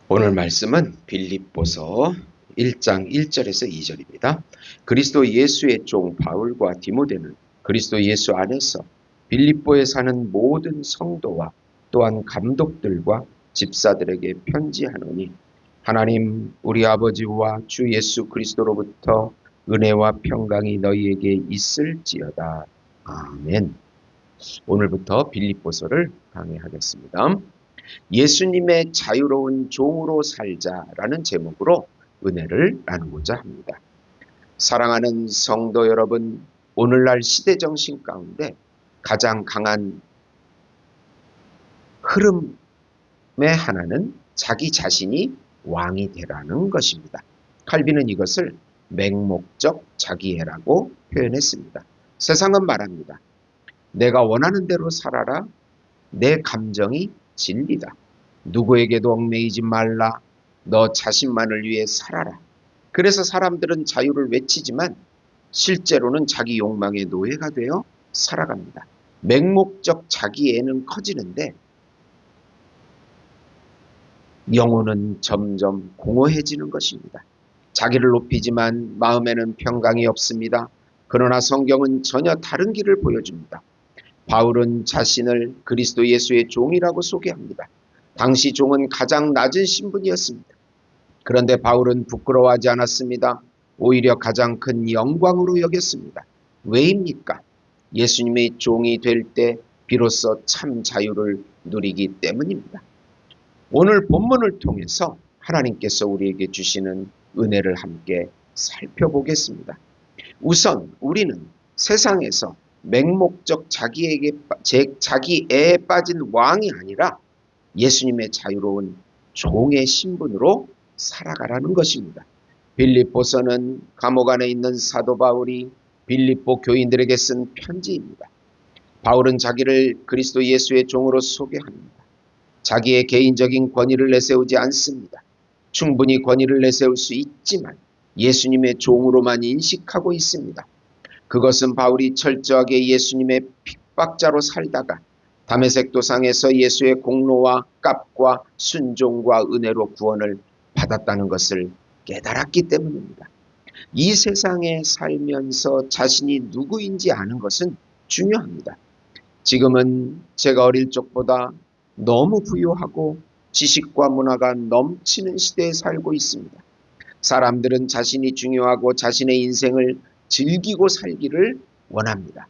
오늘 말씀은 빌립보서 1장 1절에서 2절입니다. 그리스도 예수의 종 바울과 디모데는 그리스도 예수 안에서 빌립보에 사는 모든 성도와 또한 감독들과 집사들에게 편지하노니, 하나님 우리 아버지와 주 예수 그리스도로부터 은혜와 평강이 너희에게 있을지어다. 아멘. 오늘부터 빌립보서를 강의하겠습니다. 예수님의 자유로운 종으로 살자라는 제목으로 은혜를 나누고자 합니다. 사랑하는 성도 여러분, 오늘날 시대정신 가운데 가장 강한 흐름의 하나는 자기 자신이 왕이 되라는 것입니다. 칼빈은 이것을 맹목적 자기애라고 표현했습니다. 세상은 말합니다. 내가 원하는 대로 살아라. 내 감정이 진리다. 누구에게도 얽매이지 말라. 너 자신만을 위해 살아라. 그래서 사람들은 자유를 외치지만 실제로는 자기 욕망의 노예가 되어 살아갑니다. 맹목적 자기애는 커지는데 영혼은 점점 공허해지는 것입니다. 자기를 높이지만 마음에는 평강이 없습니다. 그러나 성경은 전혀 다른 길을 보여줍니다. 바울은 자신을 그리스도 예수의 종이라고 소개합니다. 당시 종은 가장 낮은 신분이었습니다. 그런데 바울은 부끄러워하지 않았습니다. 오히려 가장 큰 영광으로 여겼습니다. 왜입니까? 예수님의 종이 될 때 비로소 참 자유를 누리기 때문입니다. 오늘 본문을 통해서 하나님께서 우리에게 주시는 은혜를 함께 살펴보겠습니다. 우선 우리는 세상에서 맹목적 자기애에 빠진 왕이 아니라 예수님의 자유로운 종의 신분으로 살아가라는 것입니다. 빌립보서는 감옥 안에 있는 사도 바울이 빌립보 교인들에게 쓴 편지입니다. 바울은 자기를 그리스도 예수의 종으로 소개합니다. 자기의 개인적인 권위를 내세우지 않습니다. 충분히 권위를 내세울 수 있지만 예수님의 종으로만 인식하고 있습니다. 그것은 바울이 철저하게 예수님의 핍박자로 살다가 다메섹 도상에서 예수의 공로와 값과 순종과 은혜로 구원을 받았다는 것을 깨달았기 때문입니다. 이 세상에 살면서 자신이 누구인지 아는 것은 중요합니다. 지금은 제가 어릴 적보다 너무 부유하고 지식과 문화가 넘치는 시대에 살고 있습니다. 사람들은 자신이 중요하고 자신의 인생을 즐기고 살기를 원합니다.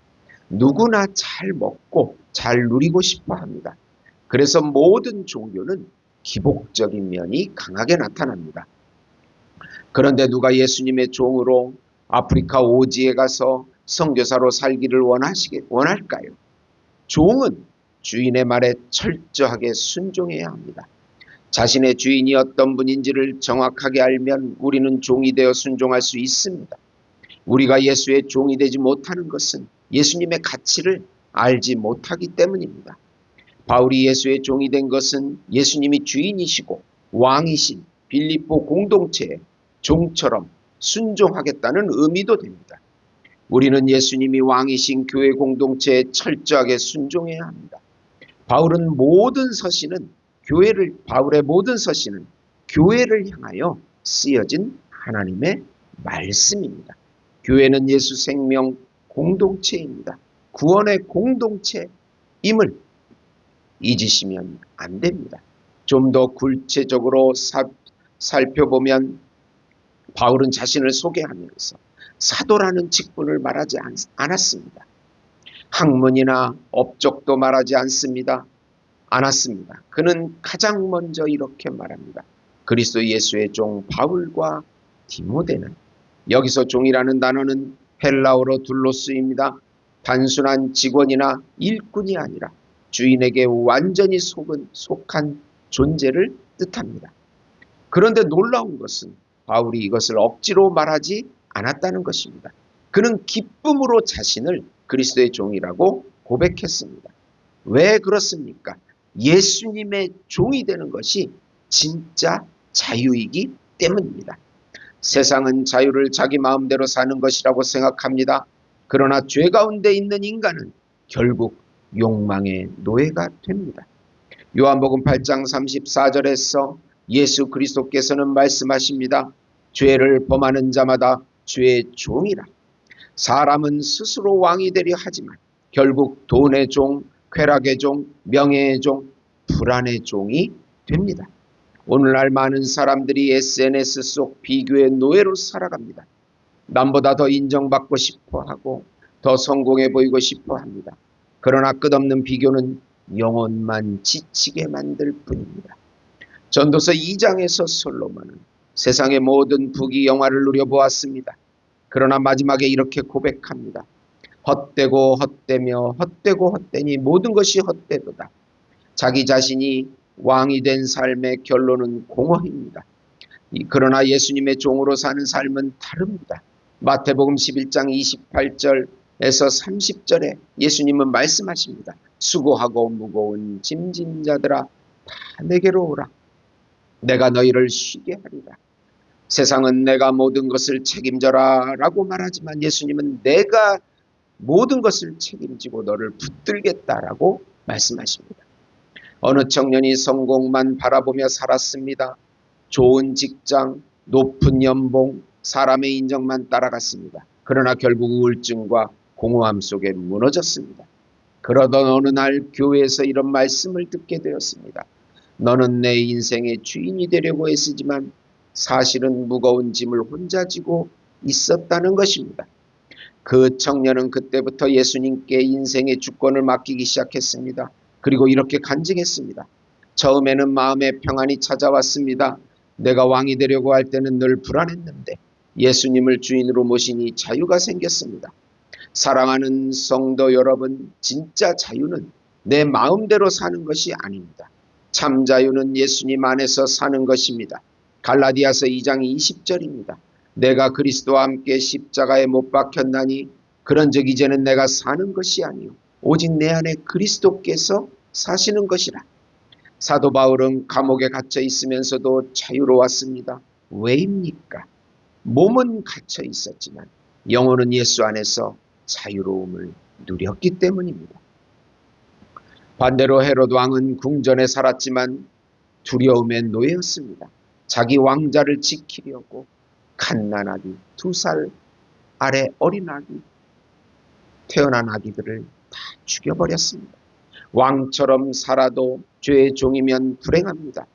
누구나 잘 먹고 잘 누리고 싶어 합니다. 그래서 모든 종교는 기복적인 면이 강하게 나타납니다. 그런데 누가 예수님의 종으로 아프리카 오지에 가서 선교사로 살기를 원할까요? 종은 주인의 말에 철저하게 순종해야 합니다. 자신의 주인이 어떤 분인지를 정확하게 알면 우리는 종이 되어 순종할 수 있습니다. 우리가 예수의 종이 되지 못하는 것은 예수님의 가치를 알지 못하기 때문입니다. 바울이 예수의 종이 된 것은 예수님이 주인이시고 왕이신 빌립보 공동체의 종처럼 순종하겠다는 의미도 됩니다. 우리는 예수님이 왕이신 교회 공동체에 철저하게 순종해야 합니다. 바울의 모든 서신은 교회를 향하여 쓰여진 하나님의 말씀입니다. 교회는 예수 생명 공동체입니다. 구원의 공동체임을 잊으시면 안 됩니다. 좀 더 구체적으로 살펴보면 바울은 자신을 소개하면서 사도라는 직분을 말하지 않았습니다. 학문이나 업적도 말하지 않았습니다. 그는 가장 먼저 이렇게 말합니다. 그리스도 예수의 종 바울과 디모데는, 여기서 종이라는 단어는 헬라어로 둘로스입니다. 단순한 직원이나 일꾼이 아니라 주인에게 완전히 속한 존재를 뜻합니다. 그런데 놀라운 것은 바울이 이것을 억지로 말하지 않았다는 것입니다. 그는 기쁨으로 자신을 그리스도의 종이라고 고백했습니다. 왜 그렇습니까? 예수님의 종이 되는 것이 진짜 자유이기 때문입니다. 세상은 자유를 자기 마음대로 사는 것이라고 생각합니다. 그러나 죄 가운데 있는 인간은 결국 욕망의 노예가 됩니다. 요한복음 8장 34절에서 예수 그리스도께서는 말씀하십니다. 죄를 범하는 자마다 죄의 종이라. 사람은 스스로 왕이 되려 하지만 결국 돈의 종, 쾌락의 종, 명예의 종, 불안의 종이 됩니다. 오늘날 많은 사람들이 SNS 속 비교의 노예로 살아갑니다. 남보다 더 인정받고 싶어하고 더 성공해 보이고 싶어합니다. 그러나 끝없는 비교는 영혼만 지치게 만들 뿐입니다. 전도서 2장에서 솔로몬은 세상의 모든 부귀 영화를 누려보았습니다. 그러나 마지막에 이렇게 고백합니다. 헛되고 헛되며 헛되고 헛되니 모든 것이 헛되도다. 자기 자신이 왕이 된 삶의 결론은 공허입니다. 그러나 예수님의 종으로 사는 삶은 다릅니다. 마태복음 11장 28절에서 30절에 예수님은 말씀하십니다. 수고하고 무거운 짐진 자들아 다 내게로 오라. 내가 너희를 쉬게 하리라. 세상은 내가 모든 것을 책임져라 라고 말하지만 예수님은 내가 모든 것을 책임지고 너를 붙들겠다라고 말씀하십니다. 어느 청년이 성공만 바라보며 살았습니다. 좋은 직장, 높은 연봉, 사람의 인정만 따라갔습니다. 그러나 결국 우울증과 공허함 속에 무너졌습니다. 그러던 어느 날 교회에서 이런 말씀을 듣게 되었습니다. 너는 내 인생의 주인이 되려고 애쓰지만 사실은 무거운 짐을 혼자 지고 있었다는 것입니다. 그 청년은 그때부터 예수님께 인생의 주권을 맡기기 시작했습니다. 그리고 이렇게 간증했습니다. 처음에는 마음의 평안이 찾아왔습니다. 내가 왕이 되려고 할 때는 늘 불안했는데 예수님을 주인으로 모시니 자유가 생겼습니다. 사랑하는 성도 여러분, 진짜 자유는 내 마음대로 사는 것이 아닙니다. 참 자유는 예수님 안에서 사는 것입니다. 갈라디아서 2장 20절입니다. 내가 그리스도와 함께 십자가에 못 박혔나니 그런즉 이제는 내가 사는 것이 아니요 오직 내 안에 그리스도께서 사시는 것이라. 사도 바울은 감옥에 갇혀 있으면서도 자유로웠습니다. 왜입니까? 몸은 갇혀 있었지만 영혼은 예수 안에서 자유로움을 누렸기 때문입니다. 반대로 헤롯 왕은 궁전에 살았지만 두려움의 노예였습니다. 자기 왕자를 지키려고 갓난아기 2살 아래 어린 아기, 태어난 아기들을 다 죽여버렸습니다. 왕처럼 살아도 죄의 종이면 불행합니다.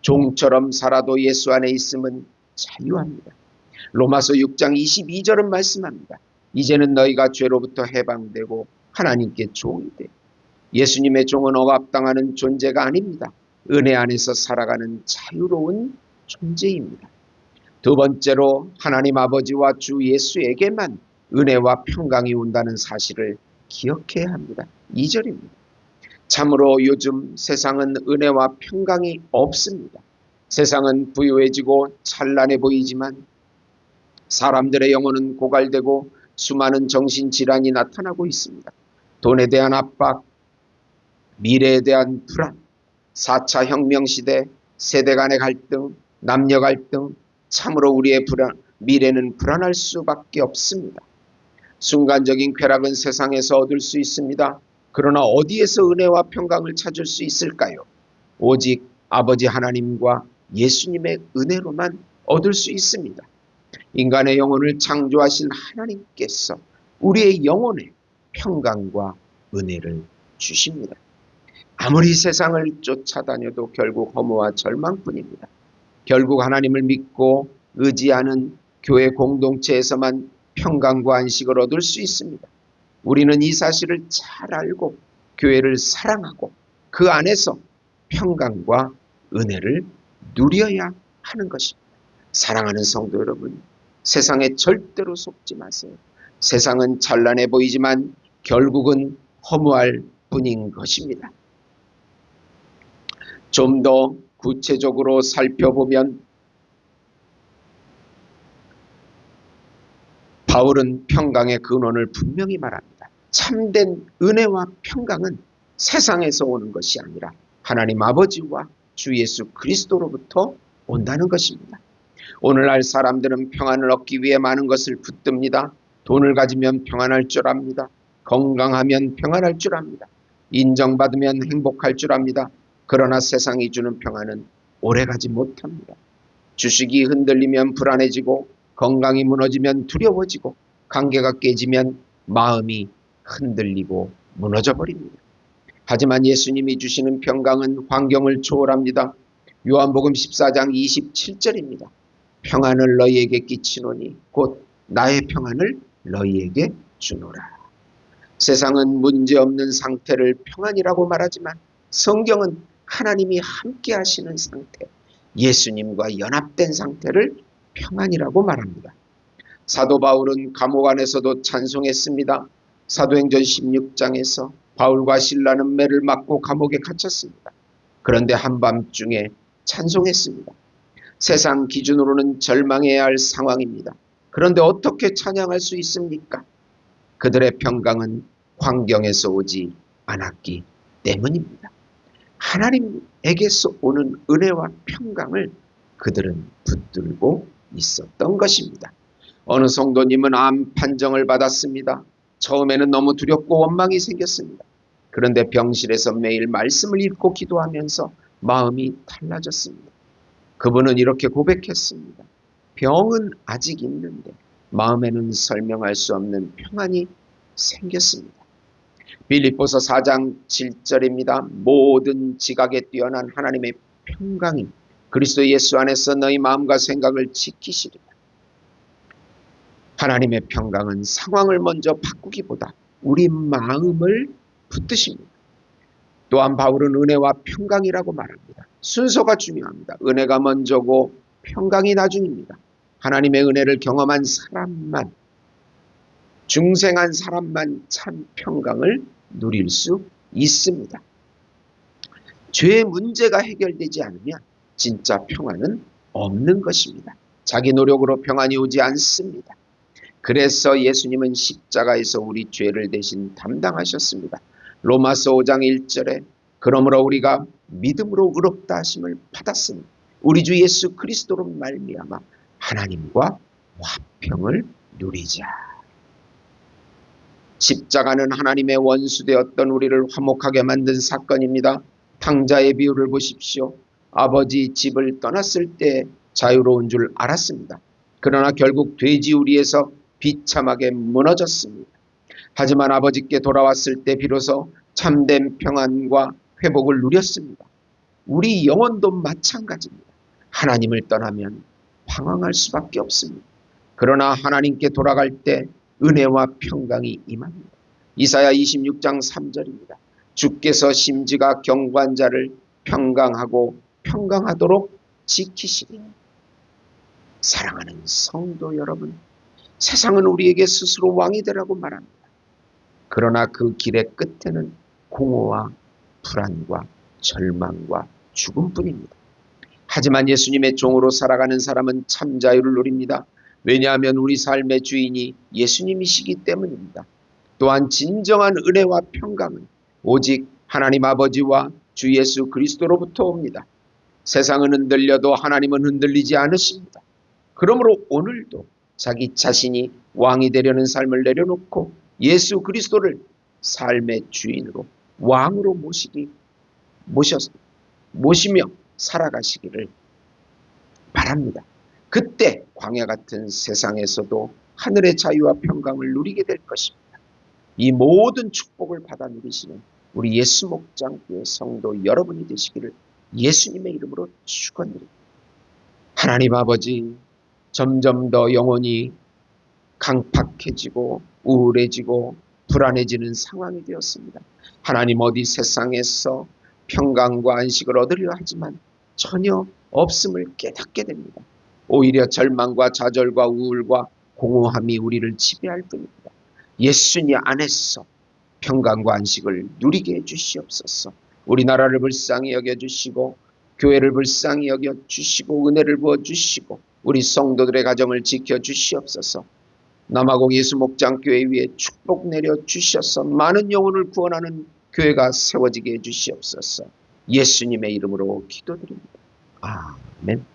종처럼 살아도 예수 안에 있음은 자유합니다. 로마서 6장 22절은 말씀합니다. 이제는 너희가 죄로부터 해방되고 하나님께 종이 돼. 예수님의 종은 억압당하는 존재가 아닙니다. 은혜 안에서 살아가는 자유로운 존재입니다. 두 번째로 하나님 아버지와 주 예수에게만 은혜와 평강이 온다는 사실을 기억해야 합니다. 2절입니다. 참으로 요즘 세상은 은혜와 평강이 없습니다. 세상은 부유해지고 찬란해 보이지만 사람들의 영혼은 고갈되고 수많은 정신질환이 나타나고 있습니다. 돈에 대한 압박, 미래에 대한 불안, 4차 혁명시대, 세대 간의 갈등, 남녀 갈등, 참으로 우리의 미래는 불안할 수밖에 없습니다. 순간적인 쾌락은 세상에서 얻을 수 있습니다. 그러나 어디에서 은혜와 평강을 찾을 수 있을까요? 오직 아버지 하나님과 예수님의 은혜로만 얻을 수 있습니다. 인간의 영혼을 창조하신 하나님께서 우리의 영혼에 평강과 은혜를 주십니다. 아무리 세상을 쫓아다녀도 결국 허무와 절망뿐입니다. 결국 하나님을 믿고 의지하는 교회 공동체에서만 평강과 안식을 얻을 수 있습니다. 우리는 이 사실을 잘 알고 교회를 사랑하고 그 안에서 평강과 은혜를 누려야 하는 것입니다. 사랑하는 성도 여러분, 세상에 절대로 속지 마세요. 세상은 찬란해 보이지만 결국은 허무할 뿐인 것입니다. 좀 더 구체적으로 살펴보면 바울은 평강의 근원을 분명히 말합니다. 참된 은혜와 평강은 세상에서 오는 것이 아니라 하나님 아버지와 주 예수 그리스도로부터 온다는 것입니다. 오늘날 사람들은 평안을 얻기 위해 많은 것을 붙듭니다. 돈을 가지면 평안할 줄 압니다. 건강하면 평안할 줄 압니다. 인정받으면 행복할 줄 압니다. 그러나 세상이 주는 평안은 오래가지 못합니다. 주식이 흔들리면 불안해지고 건강이 무너지면 두려워지고 관계가 깨지면 마음이 흔들리고 무너져 버립니다. 하지만 예수님이 주시는 평강은 환경을 초월합니다. 요한복음 14장 27절입니다. 평안을 너희에게 끼치노니 곧 나의 평안을 너희에게 주노라. 세상은 문제없는 상태를 평안이라고 말하지만 성경은 하나님이 함께 하시는 상태, 예수님과 연합된 상태를 평안이라고 말합니다. 사도 바울은 감옥 안에서도 찬송했습니다. 사도행전 16장에서 바울과 실라는 매를 맞고 감옥에 갇혔습니다. 그런데 한밤중에 찬송했습니다. 세상 기준으로는 절망해야 할 상황입니다. 그런데 어떻게 찬양할 수 있습니까? 그들의 평강은 환경에서 오지 않았기 때문입니다. 하나님에게서 오는 은혜와 평강을 그들은 붙들고 있었던 것입니다. 어느 성도님은 암 판정을 받았습니다. 처음에는 너무 두렵고 원망이 생겼습니다. 그런데 병실에서 매일 말씀을 읽고 기도하면서 마음이 달라졌습니다. 그분은 이렇게 고백했습니다. 병은 아직 있는데 마음에는 설명할 수 없는 평안이 생겼습니다. 빌립보서 4장 7절입니다. 모든 지각에 뛰어난 하나님의 평강이 그리스도 예수 안에서 너희 마음과 생각을 지키시리라. 하나님의 평강은 상황을 먼저 바꾸기보다 우리 마음을 붙드십니다. 또한 바울은 은혜와 평강이라고 말합니다. 순서가 중요합니다. 은혜가 먼저고 평강이 나중입니다. 하나님의 은혜를 경험한 사람만, 중생한 사람만 참 평강을 누릴 수 있습니다. 죄의 문제가 해결되지 않으면 진짜 평안은 없는 것입니다. 자기 노력으로 평안이 오지 않습니다. 그래서 예수님은 십자가에서 우리 죄를 대신 담당하셨습니다. 로마서 5장 1절에 그러므로 우리가 믿음으로 의롭다 하심을 받았으니 우리 주 예수 그리스도로 말미암아 하나님과 화평을 누리자. 십자가는 하나님의 원수되었던 우리를 화목하게 만든 사건입니다. 탕자의 비유를 보십시오. 아버지 집을 떠났을 때 자유로운 줄 알았습니다. 그러나 결국 돼지우리에서 비참하게 무너졌습니다. 하지만 아버지께 돌아왔을 때 비로소 참된 평안과 회복을 누렸습니다. 우리 영혼도 마찬가지입니다. 하나님을 떠나면 방황할 수밖에 없습니다. 그러나 하나님께 돌아갈 때 은혜와 평강이 임합니다. 이사야 26장 3절입니다. 주께서 심지가 경고한 자를 평강하고 평강하도록 지키시리니. 사랑하는 성도 여러분, 세상은 우리에게 스스로 왕이 되라고 말합니다. 그러나 그 길의 끝에는 공허와 불안과 절망과 죽음뿐입니다. 하지만 예수님의 종으로 살아가는 사람은 참 자유를 누립니다. 왜냐하면 우리 삶의 주인이 예수님이시기 때문입니다. 또한 진정한 은혜와 평강은 오직 하나님 아버지와 주 예수 그리스도로부터 옵니다. 세상은 흔들려도 하나님은 흔들리지 않으십니다. 그러므로 오늘도 자기 자신이 왕이 되려는 삶을 내려놓고 예수 그리스도를 삶의 주인으로 왕으로 모시며 살아가시기를 바랍니다. 그때 광야 같은 세상에서도 하늘의 자유와 평강을 누리게 될 것입니다. 이 모든 축복을 받아 누리시는 우리 예수 목장교회 성도 여러분이 되시기를 예수님의 이름으로 축원드립니다. 하나님 아버지, 점점 더 영혼이 강팍해지고 우울해지고 불안해지는 상황이 되었습니다. 하나님, 어디 세상에서 평강과 안식을 얻으려 하지만 전혀 없음을 깨닫게 됩니다. 오히려 절망과 좌절과 우울과 공허함이 우리를 지배할 뿐입니다. 예수님 안에서 평강과 안식을 누리게 해주시옵소서. 우리나라를 불쌍히 여겨주시고 교회를 불쌍히 여겨주시고 은혜를 부어주시고 우리 성도들의 가정을 지켜주시옵소서. 남아공 예수목장교회 위에 축복 내려주셔서 많은 영혼을 구원하는 교회가 세워지게 해주시옵소서. 예수님의 이름으로 기도드립니다. 아멘.